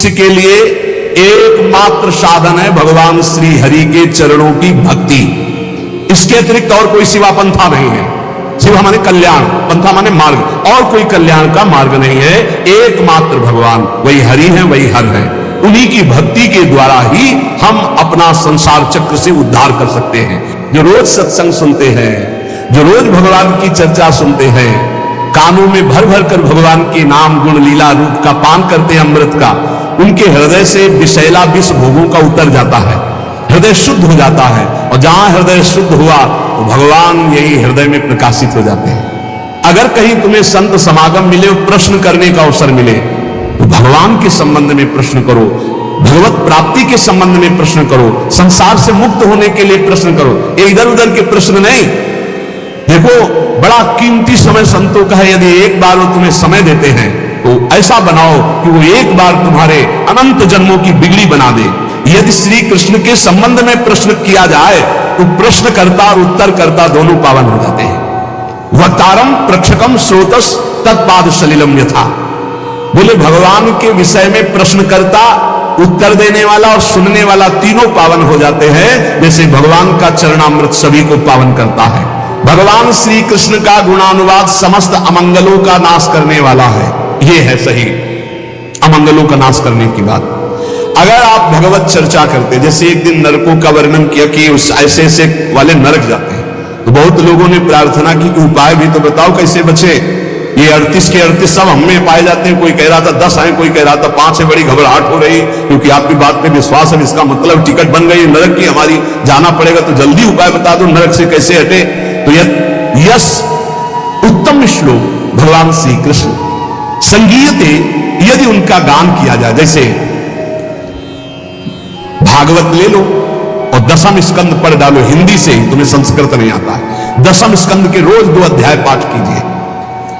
इसके लिए एकमात्र साधन है भगवान श्री हरि के चरणों की भक्ति। इसके अतिरिक्त और कोई सिवा पंथा नहीं है। सिवा माने कल्याण, पंथा माने मार्ग, और कोई कल्याण का मार्ग नहीं है। एकमात्र भगवान वही हरि है, वही हर है। उन्हीं की भक्ति के द्वारा ही हम अपना संसार चक्र से उद्धार कर सकते हैं। जो रोज सत्संग सुनते हैं, जो रोज भगवान की चर्चा सुनते हैं, कानों में भर भर कर भगवान के नाम गुण लीला रूप का पान करते हैं, अमृत का, उनके हृदय से विषैला विष भोगों का उतर जाता है, हृदय शुद्ध हो जाता है। और जहां हृदय शुद्ध हुआ तो भगवान यही हृदय में प्रकाशित हो जाते हैं। अगर कहीं तुम्हें संत समागम मिले और प्रश्न करने का अवसर मिले तो भगवान के संबंध में प्रश्न करो, भगवत प्राप्ति के संबंध में प्रश्न करो, संसार से मुक्त होने के लिए प्रश्न करो। ये इधर उधर के प्रश्न नहीं। देखो, बड़ा कीमती समय संतों का है। यदि एक बार वो तुम्हें समय देते हैं तो ऐसा बनाओ कि वो एक बार तुम्हारे अनंत जन्मों की बिगड़ी बना दे। यदि श्री कृष्ण के संबंध में प्रश्न किया जाए तो प्रश्नकर्ता और उत्तरकर्ता दोनों पावन हो जाते हैं। वक्तारम प्रक्षकम स्रोतस तत्पाद सलिलम यथा। बोले भगवान के विषय में प्रश्नकर्ता, उत्तर देने वाला और सुनने वाला तीनों पावन हो जाते हैं, जैसे भगवान का चरणामृत सभी को पावन करता है। भगवान श्री कृष्ण का गुणानुवाद समस्त अमंगलों का नाश करने वाला है। यह है सही अमंगलों का नाश करने की बात। अगर आप भगवत चर्चा करते, जैसे एक दिन नरकों का वर्णन किया कि उस ऐसे ऐसे वाले नरक जाते हैं, तो बहुत लोगों ने प्रार्थना की कि उपाय भी तो बताओ कैसे बचे। ये 38 के 38 सब हम में पाए जाते हैं। कोई कह रहा था 10 आए, कोई कह रहा था 5 है। बड़ी घबराहट हो रही क्योंकि आपकी बात पे विश्वास है, इसका मतलब टिकट बन गई नरक की हमारी, जाना पड़ेगा। तो जल्दी उपाय बता दो नरक से कैसे हटे। तो यस उत्तम श्लोक भगवान श्री कृष्ण संगीयते, यदि उनका गान किया जाए, जैसे भागवत ले लो और 10वें स्कंद पढ़ डालो हिंदी से ही, तुम्हें संस्कृत नहीं आता है। 10वें स्कंद के रोज 2 अध्याय पाठ कीजिए।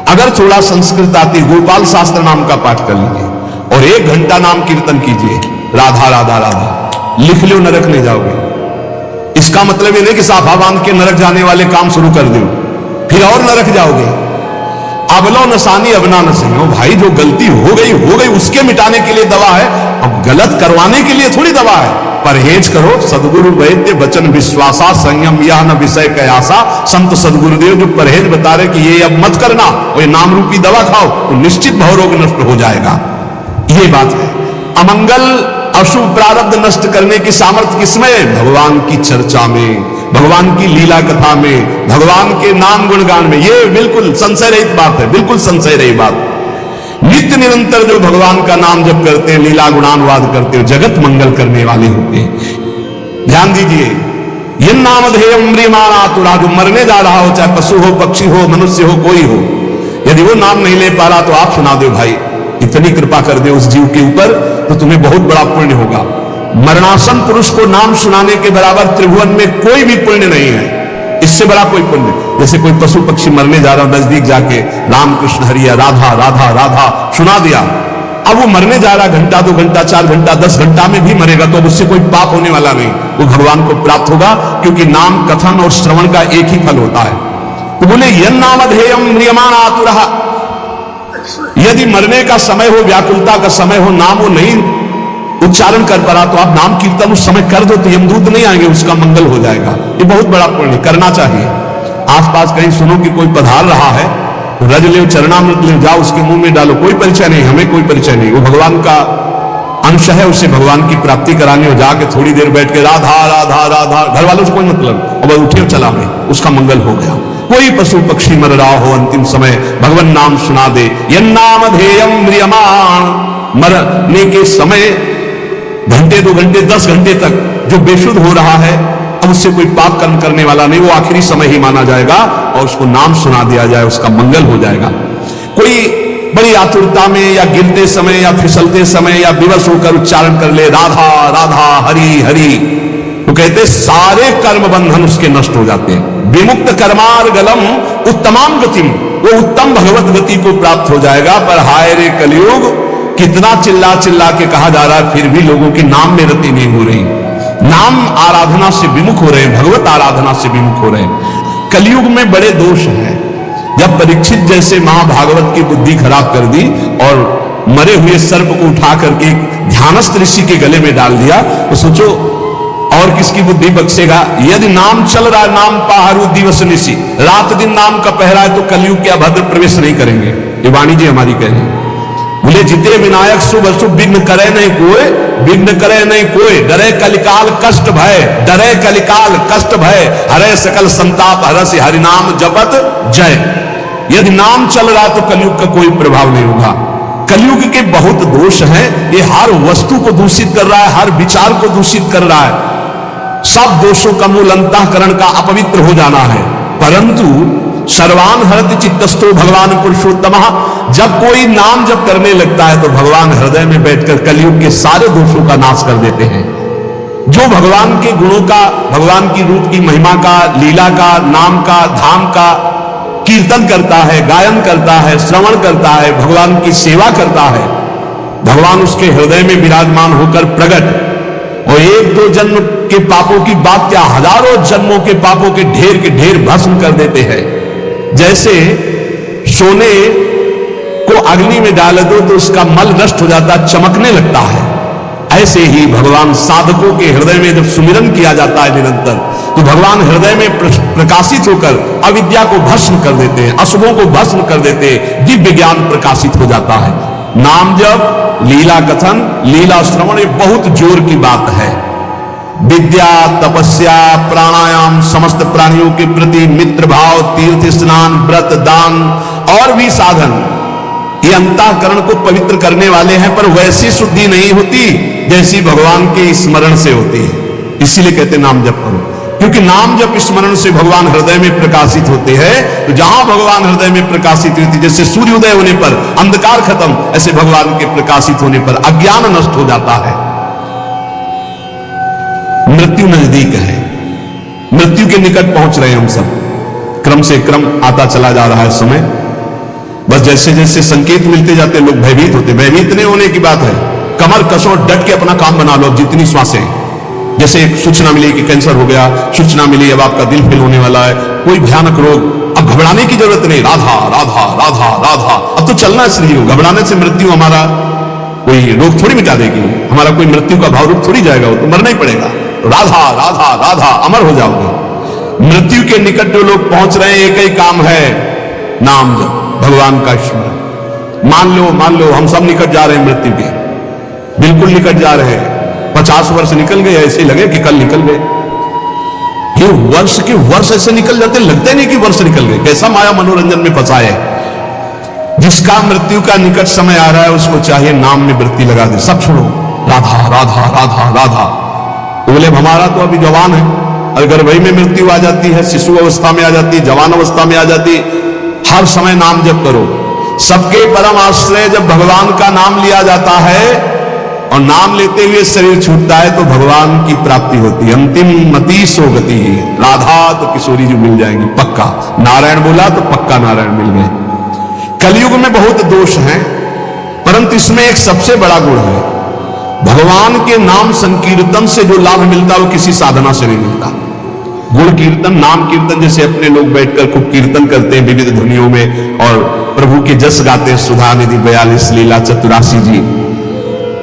अगर थोड़ा संस्कृत आती, गोपाल शास्त्र नाम का पाठ कर लीजिए और 1 घंटा नाम कीर्तन कीजिए, राधा राधा राधा, लिख लो, नरक नहीं जाओगे। इसका मतलब ये नहीं कि साफा बांध के नरक जाने वाले काम शुरू कर दो फिर और नरक जाओगे। अबलो नसानी अबना न सही हो भाई, जो गलती हो गई उसके मिटाने के लिए दवा है। अब गलत करवाने के लिए थोड़ी दवा है। परहेज करो, सदगुरु वैद्य वचन विश्वासा, संयम यह न विषय कयासा। संत सदगुरुदेव जो परहेज बता रहे कि ये अब मत करना, और ये नाम रूपी दवा खाओ तो निश्चित भवरोग नष्ट हो जाएगा। ये बात है। अमंगल अशुभ प्रारब्ध नष्ट करने की सामर्थ्य किसमें? भगवान की चर्चा में, भगवान की लीला कथा में, भगवान के नाम गुणगान में। ये बिल्कुल संशय रहित बात है, बिल्कुल संशय रही बात। नित्य निरंतर जो भगवान का नाम जप करते हैं, लीला गुणानुवाद करते हो, जगत मंगल करने वाले होते हैं। ध्यान दीजिए, ये नामधेयम म्रियमाणातुरा, जो मरने जा रहा हो, चाहे पशु हो, पक्षी हो, मनुष्य हो, कोई हो, यदि वो नाम नहीं ले पा रहा तो आप सुना दो भाई, इतनी कृपा कर दे उस जीव के ऊपर तो तुम्हें बहुत बड़ा पुण्य होगा। मरणासन पुरुष को नाम सुनाने के बराबर त्रिभुवन में कोई भी पुण्य नहीं है, इससे बड़ा कोई पुण्य। जैसे कोई पशु पक्षी मरने जा रहा हो, नजदीक जाके राम कृष्ण हरिया राधा राधा राधा सुना दिया, अब वो मरने जा रहा, घंटा 2 घंटा 4 घंटा 10 घंटा में भी मरेगा तो अब उससे कोई पाप होने वाला नहीं, वो भगवान को प्राप्त होगा, क्योंकि नाम कथन और श्रवण का एक ही फल होता है। तो बोले यन नामधेयम म्रियमाणातुरः, यदि मरने का समय हो, व्याकुलता का समय हो, नाम वो नहीं उच्चारण कर पा रहा तो आप नाम कीर्तन उस समय कर दो तो यमदूत नहीं आएंगे, उसका मंगल हो जाएगा। ये बहुत बड़ा पुण्य करना चाहिए। आसपास कहीं सुनो कि कोई पधार रहा है, रज ले, चरणामृत ले, जाओ उसके मुंह में डालो, कोई परिचय नहीं, हमें कोई परिचय नहीं, वो भगवान का अंश है, उसे भगवान की प्राप्ति करानी हो, जाके थोड़ी देर बैठ के राधा राधा राधा, घर वालों से कोई मतलब, और उठे चला गए, उसका मंगल हो गया। कोई पशु पक्षी मर रहा हो, अंतिम समय भगवान नाम सुना दे। यन्नामधेयम म्रियमाण, मरने के समय घंटे 2 घंटे 10 घंटे तक जो बेशुद्ध हो रहा है, अब उससे कोई पाप कर्म करने वाला नहीं, वो आखिरी समय ही माना जाएगा और उसको नाम सुना दिया जाए, उसका मंगल हो जाएगा। कोई बड़ी आतुरता में या गिरते समय या फिसलते समय या विवश होकर उच्चारण कर ले राधा राधा हरि हरि, तो कहते सारे कर्म बंधन उसके नष्ट हो जाते हैं। विमुक्त कर्मार्गलम उत्तमाम गतिम, वो उत्तम भगवत गति को प्राप्त हो जाएगा। पर हाय रे कलयुग, कितना चिल्ला चिल्ला के कहा जा रहा है, फिर भी लोगों की नाम में रति नहीं हो रही, नाम आराधना से विमुख हो रहे हैं, भगवत आराधना से विमुख हो रहे हैं। कलयुग में बड़े दोष हैं। जब परीक्षित जैसे महाभागवत की बुद्धि खराब कर दी और मरे हुए सर्प को उठा करके ध्यानस्थ ऋषि के गले में डाल दिया, तो सोचो और किसकी बुद्धि बख्शेगा। यदि नाम चल रहा है, नाम पहाड़ू दिवस निशी, रात दिन नाम का पहरा है, तो कलयुग के अभद्र प्रवेश नहीं करेंगे। ये वाणी जी हमारी कह रही है। बोले जिते विनायक शुभ अशुभ विघ्न करे नहीं कोई, विघ्न करे नहीं कोई, डरे कलिकाल कष्ट भय, डरे कलिकाल कष्ट भय, हरे सकल संताप हरस हरिनाम जपत जय। यदि नाम चल रहा तो कलयुग का कोई प्रभाव नहीं होगा। कलयुग के बहुत दोष हैं, ये हर वस्तु को दूषित कर रहा है, हर विचार को दूषित कर रहा है। सब दोषों का मूल अंतःकरण का अपवित्र हो जाना है। परंतु सर्वान हरति चित्तस्थो भगवान पुरुषोत्तमः, जब कोई नाम जब करने लगता है तो भगवान हृदय में बैठकर कलयुग के सारे दोषों का नाश कर देते हैं। जो भगवान के गुणों का, भगवान की रूप की महिमा का, लीला का, नाम का, धाम का कीर्तन करता है, गायन करता है, श्रवण करता है, भगवान की सेवा करता है, भगवान उसके हृदय में विराजमान होकर प्रकट, और एक दो जन्म के पापों की बात क्या, हजारों जन्मों के पापों के ढेर भस्म कर देते हैं। जैसे सोने को अग्नि में डाल दो तो उसका मल नष्ट हो जाता, चमकने लगता है। ऐसे ही भगवान साधकों के हृदय में जब सुमिरन किया जाता है निरंतर, तो भगवान हृदय में प्रकाशित होकर अविद्या को भस्म कर देते हैं, अशुभों को भस्म कर देते हैं, दिव्य ज्ञान प्रकाशित हो जाता है। नाम जप, लीला कथन, लीला श्रवण, ये बहुत जोर की बात है। विद्या, तपस्या, प्राणायाम, समस्त प्राणियों के प्रति मित्र भाव, तीर्थ स्नान, व्रत, दान और भी साधन, ये अंतःकरण को पवित्र करने वाले हैं, पर वैसी शुद्धि नहीं होती जैसी भगवान के स्मरण से होती है। इसीलिए कहते नाम जप करो, क्योंकि नाम जप स्मरण से भगवान हृदय में प्रकाशित होते हैं। तो जहां भगवान हृदय में प्रकाशित होती, जैसे सूर्योदय होने पर अंधकार खत्म, ऐसे भगवान के प्रकाशित होने पर अज्ञान नष्ट हो जाता है। मृत्यु नजदीक है, मृत्यु के निकट पहुंच रहे हैं हम सब, क्रम से क्रम आता चला जा रहा है समय। बस जैसे जैसे संकेत मिलते जाते लोग भयभीत होते। भयभीत नहीं होने की बात है, कमर कसो, डट के अपना काम बना लो। जितनी श्वासें, जैसे एक सूचना मिली कि कैंसर हो गया, सूचना मिली अब आपका दिल फेल होने वाला है, कोई भयानक रोग, अब घबराने की जरूरत नहीं। राधा राधा राधा राधा, अब तो चलना इसलिए, घबराने से मृत्यु हमारा कोई रोग थोड़ी मिटा देगी, हमारा कोई मृत्यु का भाव रुक थोड़ी जाएगा, वो तो मरना ही पड़ेगा। राधा राधा राधा, अमर हो जाओगे। मृत्यु के निकट जो लोग पहुंच रहे हैं, एक ही काम है, नाम जप, भगवान का स्मरण। मान लो हम सब निकट जा रहे हैं मृत्यु के, बिल्कुल निकट जा रहे हैं। 50 वर्ष निकल गए, ऐसे लगे कि कल निकल गए। ये वर्ष के वर्ष ऐसे निकल जाते, लगते नहीं कि वर्ष निकल गए। कैसा माया मनोरंजन में फंसा है। जिसका मृत्यु का निकट समय आ रहा है, उसको चाहिए नाम में वृत्ति लगा दे, सब छोड़ो, राधा राधा राधा राधा। बोले हमारा तो अभी जवान है, अगर वही में मृत्यु आ जाती है, शिशु अवस्था में आ जाती है, जवान अवस्था में आ जाती, हर समय नाम जप करो। सबके परम आश्रय जब भगवान का नाम लिया जाता है और नाम लेते हुए शरीर छूटता है, तो भगवान की प्राप्ति होती है। अंतिम मति सो गति, राधा तो किशोरी जी मिल जाएंगी पक्का। नारायण बोला तो पक्का नारायण मिल गए। कलयुग में बहुत दोष हैं, परंतु इसमें एक सबसे बड़ा गुण है, भगवान के नाम संकीर्तन से जो लाभ मिलता है वो किसी साधना से नहीं मिलता। गुण कीर्तन, नाम कीर्तन, जैसे अपने लोग बैठकर खूब कीर्तन करते हैं विविध ध्वनियों में और प्रभु के जस गाते हैं, सुधा निधि 42 लीला 84 जी।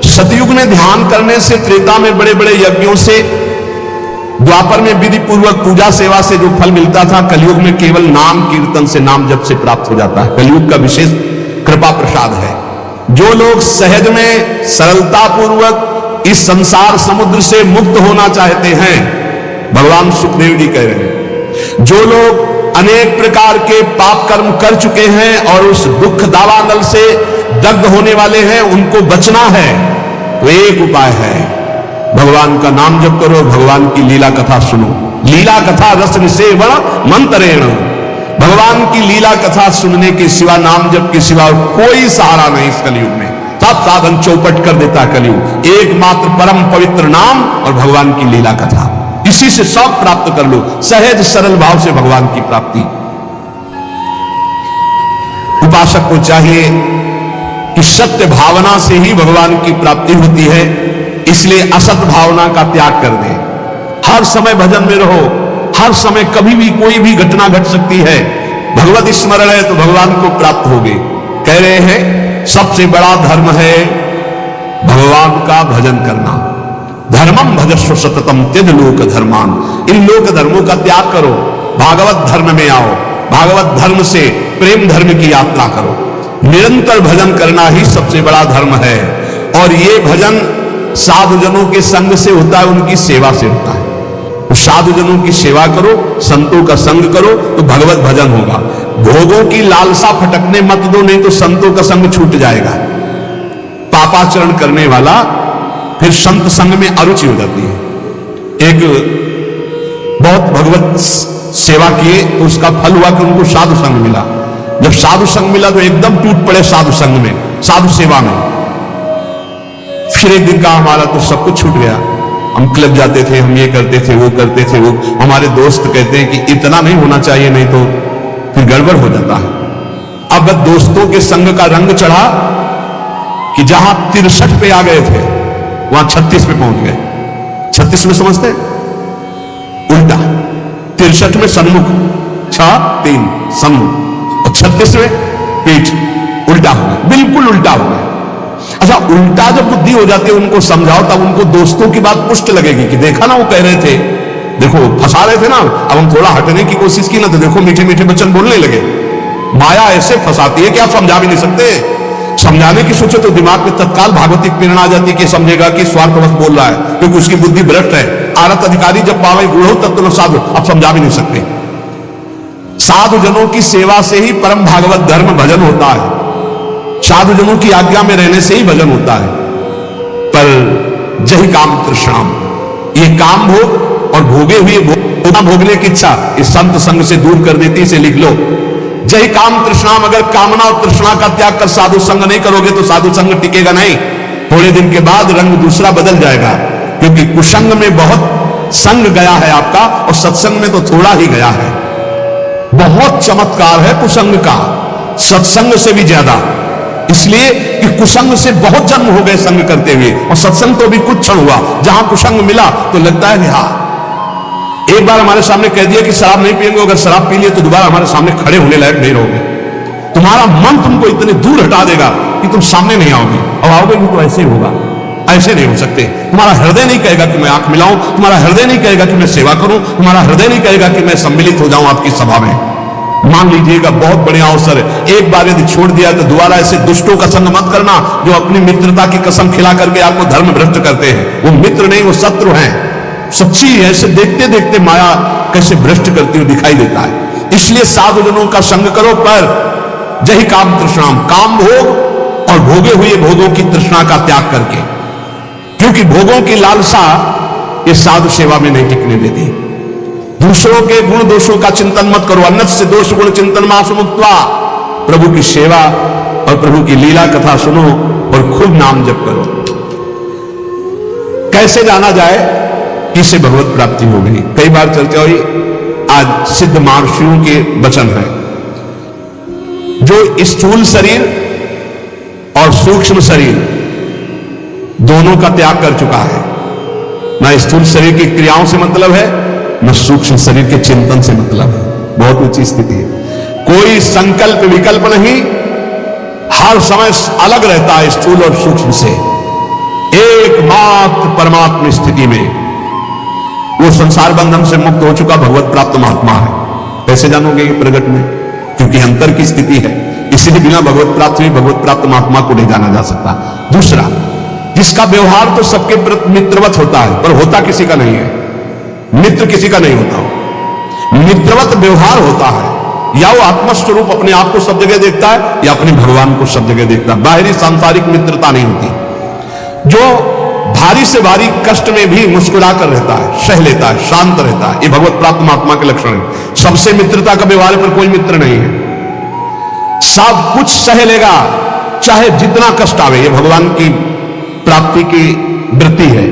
सतयुग में ध्यान करने से, त्रेता में बड़े बड़े यज्ञों से, द्वापर में विधि पूर्वक पूजा सेवा से जो फल मिलता था, कलयुग में केवल नाम कीर्तन से, नाम जप से प्राप्त हो जाता है। कलयुग का विशेष कृपा प्रसाद है। जो लोग सहज में सरलता पूर्वक इस संसार समुद्र से मुक्त होना चाहते हैं, भगवान सुखदेव जी कह रहे हैं, जो लोग अनेक प्रकार के पाप कर्म कर चुके हैं और उस दुख दावानल से दग्ध होने वाले हैं, उनको बचना है तो एक उपाय है, भगवान का नाम जप करो, भगवान की लीला कथा सुनो। लीला कथा रस निसेवण मंत्रेण, भगवान की लीला कथा सुनने के सिवा, नाम जप के सिवा कोई सहारा नहीं इस कलयुग में। सब साधन चौपट कर देता कलयुग। एकमात्र परम पवित्र नाम और भगवान की लीला कथा, इसी से सब प्राप्त कर लो, सहज सरल भाव से भगवान की प्राप्ति। उपासक को चाहिए कि सत्य भावना से ही भगवान की प्राप्ति होती है, इसलिए असत भावना का त्याग कर दे। हर समय भजन में रहो, हर समय कभी भी कोई भी घटना घट सकती है, भगवत स्मरण है तो भगवान को प्राप्त होगे। कह रहे हैं सबसे बड़ा धर्म है भगवान का भजन करना। धर्मम भजस्व सततम त्यज लोक धर्मान। इन लोक धर्मों का त्याग करो, भागवत धर्म में आओ, भागवत धर्म से प्रेम धर्म की यात्रा करो। निरंतर भजन करना ही सबसे बड़ा धर्म है। और ये भजन साधुजनों के संग से होता है, उनकी सेवा से होता है। तो साधुजनों की सेवा करो, संतों का संग करो, तो भगवत भजन होगा। भोगों की लालसा फटकने मत दो, नहीं तो संतों का संग छूट जाएगा। पापाचरण करने वाला फिर संत संग में अरुचि हो जाती है। एक बहुत भगवत सेवा किए तो उसका फल हुआ कि उनको साधु संग मिला। जब साधु संग मिला तो एकदम टूट पड़े साधु संग में, साधु सेवा में। फिर एक दिन का हमारा तो सब कुछ छूट गया। हम क्लब जाते थे, हम ये करते थे, वो करते थे। वो हमारे दोस्त कहते हैं कि इतना नहीं होना चाहिए, नहीं तो फिर गड़बड़ हो जाता है। अब दोस्तों के संग का रंग चढ़ा कि जहां 63 पे आ गए थे वहां 36 पे पहुंच गए। 36 में समझते उल्टा, 63 में सन्मुख, 6-3 सन्मुख, और 36 में पीठ, उल्टा हो गया, बिल्कुल उल्टा हो गया। अच्छा, उल्टा जब बुद्धि हो जाती है उनको समझाओ, तब उनको दोस्तों की बात पुष्ट लगेगी कि देखा ना वो कह रहे थे, देखो फंसा रहे थे ना। अब हम थोड़ा हटने की कोशिश की ना तो देखो मीठे मीठे वचन बोलने लगे। माया ऐसे फंसाती है कि आप समझा भी नहीं सकते। समझाने की सोचो तो दिमाग में तत्काल भागवतिक प्रेरणा आ जाती है कि समझेगा कि स्वार्थवश बोल रहा है, क्योंकि उसकी बुद्धि भ्रष्ट है। आरत अधिकारी जब पावे गुढ़ो तत्व साधु, आप समझा भी नहीं सकते। साधुजनों की सेवा से ही परम भागवत धर्म भजन होता है। साधुजनों की आज्ञा में रहने से ही भजन होता है। पर जही काम तृष्णाम, ये काम भोग और भोगे हुए भोगने की इच्छा इस संत संग से दूर कर देती, इसे लिख लो। जही काम तृष्णाम, अगर कामना और तृष्णा का त्याग कर साधु संग नहीं करोगे तो साधु संग टिकेगा नहीं। थोड़े दिन के बाद रंग दूसरा बदल जाएगा, क्योंकि कुसंग में बहुत संग गया है आपका और सत्संग में तो थोड़ा ही गया है। बहुत चमत्कार है कुसंग का, सत्संग से भी ज्यादा। इसलिए कि कुसंग से बहुत जन्म हो गए संग करते हुए, और सत्संग तो भी कुछ क्षण हुआ। जहां कुसंग मिला तो लगता है कि हाँ, एक बार हमारे सामने कह दिया कि शराब नहीं पिएंगे, अगर शराब पी लिए तो दोबारा हमारे सामने खड़े होने लायक नहीं रहोगे। तुम्हारा मन तुमको इतने दूर हटा देगा कि तुम सामने नहीं आओगे, और आओगे भी तो ऐसे ही होगा, ऐसे नहीं हो सकते। तुम्हारा हृदय नहीं कहेगा कि मैं आंख मिलाऊं, तुम्हारा हृदय नहीं कहेगा कि मैं सेवा करूं, तुम्हारा हृदय नहीं कहेगा कि मैं सम्मिलित हो जाऊं आपकी सभा में। मान लीजिएगा बहुत बढ़िया अवसर है, एक बार यदि छोड़ दिया तो दोबारा ऐसे दुष्टों का संग मत करना जो अपनी मित्रता की कसम खिला करके आपको धर्म भ्रष्ट करते हैं। वो मित्र नहीं, वो शत्रु हैं। सच्ची ऐसे देखते देखते माया कैसे भ्रष्ट करती हुई दिखाई देता है। इसलिए साधुजनों का संग करो, पर जही काम तृष्णाम, काम भोग और भोगे हुए भोगों की तृष्णा का त्याग करके, क्योंकि भोगों की लालसा ये साधु सेवा में नहीं टिकने देती। दूसरों के गुण दोषों का चिंतन मत करो, अन्नत से दोष गुण चिंतन मासु मुक्त्वा। प्रभु की सेवा और प्रभु की लीला कथा सुनो और खूब नाम जप करो। कैसे जाना जाए किसे भगवत प्राप्ति हो गई? कई बार चर्चा हुई, आज सिद्ध महर्षियों के वचन है। जो स्थूल शरीर और सूक्ष्म शरीर दोनों का त्याग कर चुका है, ना स्थूल शरीर की क्रियाओं से मतलब है, न सूक्ष्म शरीर के चिंतन से मतलब है। बहुत ऊंची स्थिति है। कोई संकल्प विकल्प नहीं, हर समय अलग रहता है स्थूल और सूक्ष्म से। एकमात्र परमात्मा स्थिति में वो संसार बंधन से मुक्त हो चुका भगवत प्राप्त महात्मा है। कैसे जानोगे ये प्रगट में? क्योंकि अंतर की स्थिति है, इसलिए बिना भगवत प्राप्त हुई भगवत प्राप्त महात्मा को नहीं जाना जा सकता। दूसरा, जिसका व्यवहार तो सबके प्रति मित्रवत होता है, पर होता किसी का नहीं है। मित्र किसी का नहीं होता। मित्रवत व्यवहार होता है, या वो आत्मस्वरूप अपने आप को सब जगह देखता है, या अपने भगवान को सब जगह देखता है। बाहरी सांसारिक मित्रता नहीं होती। जो भारी से भारी कष्ट में भी मुस्कुरा कर रहता है, सह लेता है, शांत रहता है, ये भगवत प्राप्त महात्मा के लक्षण है। सबसे मित्रता का व्यवहार पर कोई मित्र नहीं है। सब कुछ सह लेगा, चाहे जितना कष्ट आवे। ये भगवान की प्राप्ति की वृत्ति है,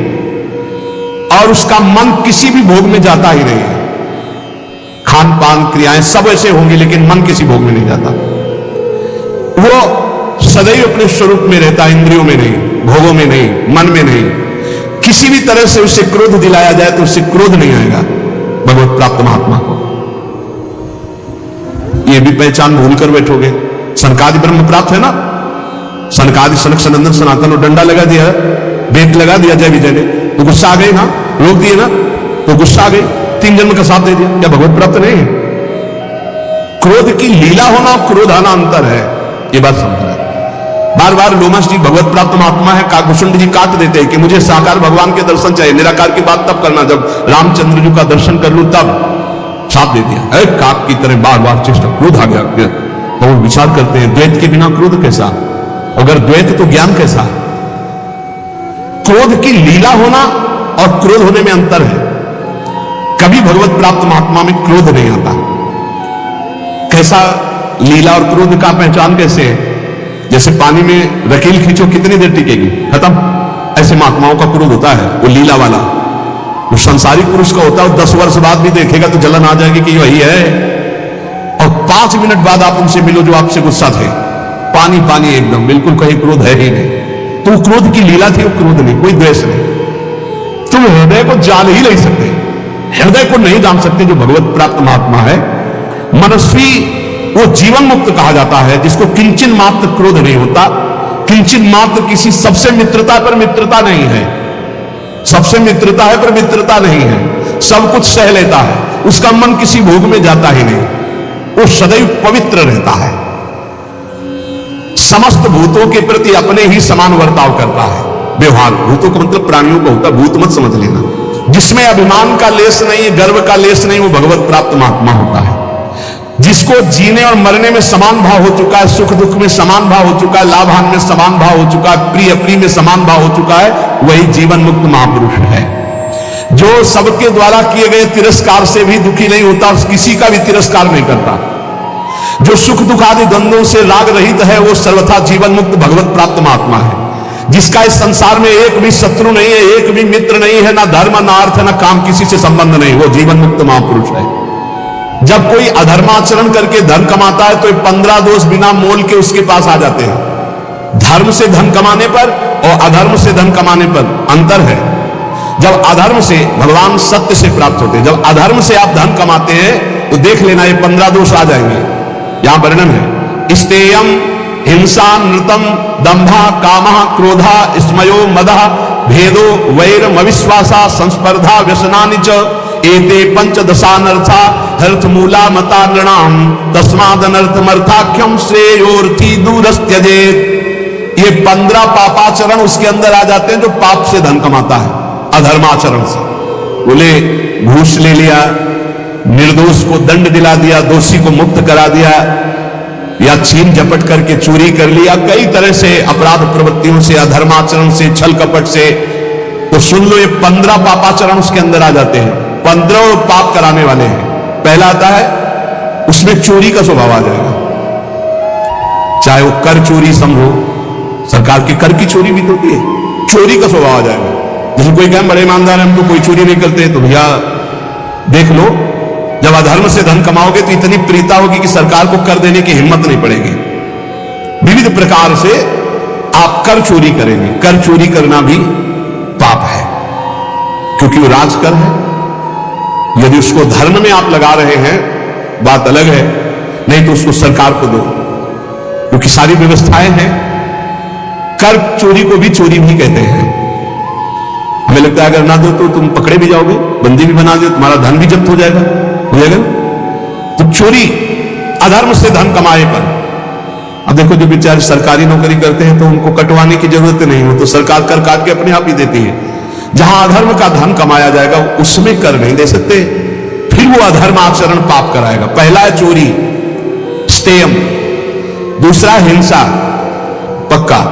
और उसका मन किसी भी भोग में जाता ही नहीं है। खान पान क्रियाएं सब ऐसे होंगी, लेकिन मन किसी भोग में नहीं जाता। वो सदैव अपने स्वरूप में रहता, इंद्रियों में नहीं, भोगों में नहीं, मन में नहीं। किसी भी तरह से उसे क्रोध दिलाया जाए तो उससे क्रोध नहीं आएगा भगवत प्राप्त महात्मा को। ये भी पहचान भूल कर बैठोगे। सनकादि ब्रह्म प्राप्त है ना, सनकादि सनक सनंदन सनातन और डंडा लगा दिया, बेट लगा दिया जय विजय ने, तो गुस्सा आ गई ना, रोक दिए ना, तो गुस्सा आ गई, 3 जन्म का साथ दे दिया। क्या भगवत प्राप्त नहीं है? क्रोध की लीला होना और क्रोध आना अंतर है, ये बात समझना है। बार बार लोमस जी भगवत प्राप्त महात्मा है, काकुशुंड जी काट देते हैं कि मुझे साकार भगवान के दर्शन चाहिए, निराकार की बात तब करना जब रामचंद्र जी का दर्शन कर लूं तब। साथ दे दिया, अरे काक की तरह बार बार चेष्टा, क्रोध आ गया। तो वो विचार करते हैं द्वैत के बिना क्रोध कैसा, अगर द्वैत तो ज्ञान कैसा। क्रोध की लीला होना और क्रोध होने में अंतर है। कभी भगवत प्राप्त महात्मा में क्रोध नहीं आता। कैसा लीला और क्रोध का पहचान कैसे है? जैसे पानी में रकील खींचो कितनी देर टिकेगी, खत्म। ऐसे महात्माओं का क्रोध होता है, वो लीला वाला। वो संसारिक पुरुष का होता है, 10 वर्ष बाद भी देखेगा तो जलन आ जाएगी कि वही है, और 5 मिनट बाद आप उनसे मिलो जो आपसे गुस्सा थे, पानी पानी एकदम, बिल्कुल कहीं क्रोध है ही नहीं। तो क्रोध की लीला थी, वो क्रोध नहीं, कोई द्वेष नहीं। तुम हृदय को जान ही नहीं सकते, हृदय को नहीं जान सकते जो भगवत प्राप्त महात्मा है। मनस्वी वो जीवन मुक्त कहा जाता है जिसको किंचन मात्र क्रोध नहीं होता, किंचन मात्र किसी सबसे मित्रता पर मित्रता नहीं है, सबसे मित्रता है पर मित्रता नहीं है, सब कुछ सह लेता है, उसका मन किसी भोग में जाता ही नहीं, वो सदैव पवित्र रहता है, समस्त भूतों के प्रति अपने ही समान वर्ताव करता है। व्यवहार भूतों का मतलब प्राणियों का होता है, भूत मत समझ लेना। जिसमें अभिमान का लेस नहीं, गर्व का लेस नहीं, वो भगवत प्राप्त महात्मा होता है। जिसको जीने और मरने में समान भाव हो चुका है, सुख दुख में समान भाव हो चुका है, लाभ हानि में समान भाव हो चुका है, प्रिय अप्रिय में समान भाव हो चुका है, वही जीवन मुक्त महापुरुष है। जो सबके द्वारा किए गए तिरस्कार से भी दुखी नहीं होता और किसी का भी तिरस्कार नहीं करता, जो सुख दुख आदि द्वंद्वों से राग रहित है, वो सर्वथा जीवन मुक्त भगवत प्राप्त महात्मा है। जिसका इस संसार में एक भी शत्रु नहीं है, एक भी मित्र नहीं है, ना धर्म ना अर्थ ना काम, किसी से संबंध नहीं, वो जीवन मुक्त महापुरुष है। जब कोई अधर्माचरण करके धन कमाता है तो 15 दोष बिना मोल के उसके पास आ जाते हैं। धर्म से धन कमाने पर और अधर्म से धन कमाने पर अंतर है। जब अधर्म से भगवान सत्य से प्राप्त होते हैं, जब अधर्म से आप धन कमाते हैं तो देख लेना ये 15 दोष आ जाएंगे। यहां वर्णन है, स्तेयम हिंसा नृतम दंभा कामः क्रोधा स्मयो मदः भेदो वैरम अविश्वासा संस्पर्धा व्यसनानि च एते पंचदशानर्था हर्थमूला मता नृणाम तस्मादनर्थमर्थाख्यम श्रेयोर्थी दूरस्त्यजेत। ये 15 पापाचरण उसके अंदर आ जाते हैं जो पाप से धन कमाता है, अधर्माचरण से। बोले घूस ले लिया, निर्दोष को दंड दिला दिया, दोषी को मुक्त करा दिया, या छीन झपट करके चोरी कर लिया, कई तरह से अपराध प्रवृत्तियों से, अधर्माचरण से, छल कपट से। तो सुन लो, ये 15 पापाचरण उसके अंदर आ जाते हैं। 15 पाप कराने वाले हैं। पहला आता है, उसमें चोरी का स्वभाव आ जाएगा, चाहे वो कर चोरी समझो, सरकार के कर की चोरी भी तो होती है, चोरी का स्वभाव आ जाएगा। जैसे कोई कहे बड़े ईमानदार हम तो कोई चोरी नहीं करते, तो भैया देख लो, जब अधर्म से धन कमाओगे तो इतनी प्रीता होगी कि सरकार को कर देने की हिम्मत नहीं पड़ेगी। विविध प्रकार से आप कर चोरी करेंगे। कर चोरी करना भी पाप है, क्योंकि वो राजकर है। यदि उसको धर्म में आप लगा रहे हैं बात अलग है, नहीं तो उसको सरकार को दो, क्योंकि सारी व्यवस्थाएं हैं। कर चोरी को भी चोरी भी कहते हैं। हमें लगता है अगर ना दो तो तुम पकड़े भी जाओगे, बंदी भी बना दे, तुम्हारा धन भी जब्त हो जाएगा। तो चोरी अधर्म से धन कमाए पर। अब देखो जो बेचारे सरकारी नौकरी करते हैं तो उनको कटवाने की जरूरत नहीं हो, तो सरकार कर काट के अपने आप ही देती है। जहां अधर्म का धन कमाया जाएगा उसमें कर नहीं दे सकते, फिर वो अधर्म आचरण पाप कराएगा। पहला है चोरी, स्तेयम। दूसरा हिंसा, पक्का।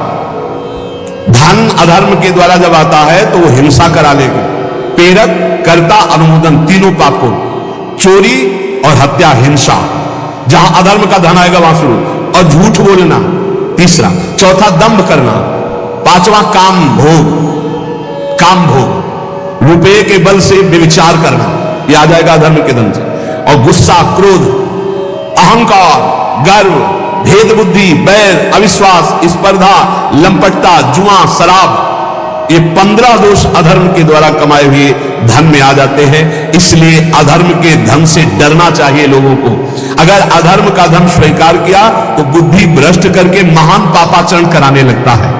धन अधर्म के द्वारा जब आता है तो वो हिंसा करा लेगा। प्रेरक, कर्ता, अनुमोदन, तीनों पाप को, चोरी और हत्या, हिंसा। जहां अधर्म का धन आएगा वहां शुरू। और झूठ बोलना तीसरा। चौथा दंभ करना। पांचवा काम भोग, काम भोग, रुपये के बल से व्यभिचार करना, यह आ जाएगा अधर्म के धन से। और गुस्सा, क्रोध, अहंकार, गर्व, भेद बुद्धि, बैर, अविश्वास, स्पर्धा, लंपटता, जुआ, शराब, ये 15 दोष अधर्म के द्वारा कमाए हुए धन में आ जाते हैं। इसलिए अधर्म के धन से डरना चाहिए लोगों को। अगर अधर्म का धन स्वीकार किया तो बुद्धि भ्रष्ट करके महान पापाचरण कराने लगता है।